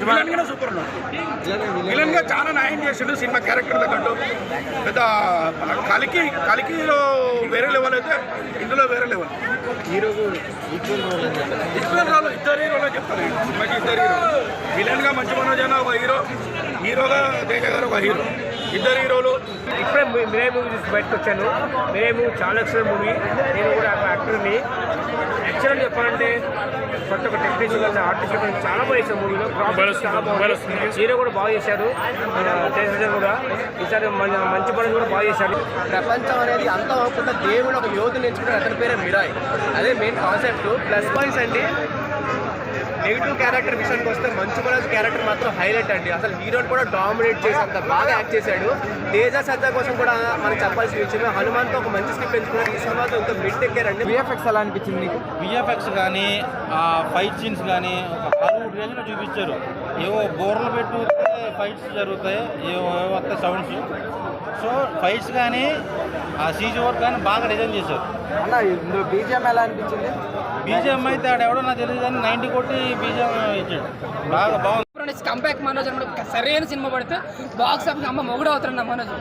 Villain కూడా super ఉన్నాడు. Villain గా చాలా న్యాయం చేసాడు సినిమా క్యారెక్టర్ కంటూ. పెద్ద కలికిలో వేరే లెవెల్ అయితే ఇందులో వేరే లెవెల్. ఈక్వల్ రోల్ ఇద్దరు హీరోలో చెప్తాను. సినిమాకి ఇద్దరు హీరో, విలన్ గా మంచి మనోజ్ అన్న ఒక హీరో, హీరోగా తేజ గారు ఒక హీరో, ఇద్దరు హీరోలు. ఇప్పుడే మిరాయి మూవీ చూసి బయటకు వచ్చాను. మిరాయి మూవీ చాలా ఎక్సలెంట్ మూవీ. నేను కూడా యాక్టర్ని. యాక్చువల్గా చెప్పాలంటే కొత్త ఒక టెక్నీషియన్ ఆర్టిస్ట్ చాలా బాగా చేశారు మూవీలో. చాలా బాగుంది. హీరో కూడా బాగా చేశారు. తేజ కూడా ఈసారి మంచి పనులు కూడా బాగా చేశారు. ప్రపంచం అనేది అంతా అవ్వకుండా దేవుడు ఒక యోధుని ఎంచుకుని అతని పేరే మిరాయ్. అదే మెయిన్ కాన్సెప్ట్. ప్లస్ పాయింట్స్ అండి, నెగిటివ్ క్యారెక్టర్ విషయానికి వస్తే మంచు మనోజ్ క్యారెక్టర్ మాత్రం హైలైట్ అండి. అసలు హీరోని కూడా డామినేట్ చేసి అంత బాగా యాక్ట్ చేశాడు. తేజ సజ్జా కోసం కూడా మనం చెప్పాల్సిన విషయం, హనుమాన్తో ఒక మంచి స్క్రిప్ట్ ఎంచుకున్నారు. ఈ సినిమాతో ఇంకా మిడ్ ఎక్కారండి. విఎఫ్ఎక్స్ ఎలా అనిపించింది నీకు? విఎఫ్ఎక్స్ కానీ ఫైట్ సీన్స్ కానీ ఒక హాలీవుడ్ రేంజ్లో చూపించారు. ఏవో బోర్లు పెట్టు ఫైట్స్ జరుగుతాయి, ఏవో వస్తాయి సౌండ్స్. సో ఫైట్స్ కానీ ఆ సీజీ వర్క్ కానీ బాగా డిజైన్ చేశారు. అన్న ఇందులో బీజిఎం ఎలా అనిపించింది? బీజిఎం అయితే ఆడెవడో నాకు తెలియదు కానీ 90 కొట్టి బీజిఎం ఇచ్చాడు. బాగా బాగుంది. కంబ్యాక్ మనోజ్ సరైన సినిమా పడితే బాక్స్ ఆఫీస్ అమ్మ మొగుడు అవుతాడు మనోజ్.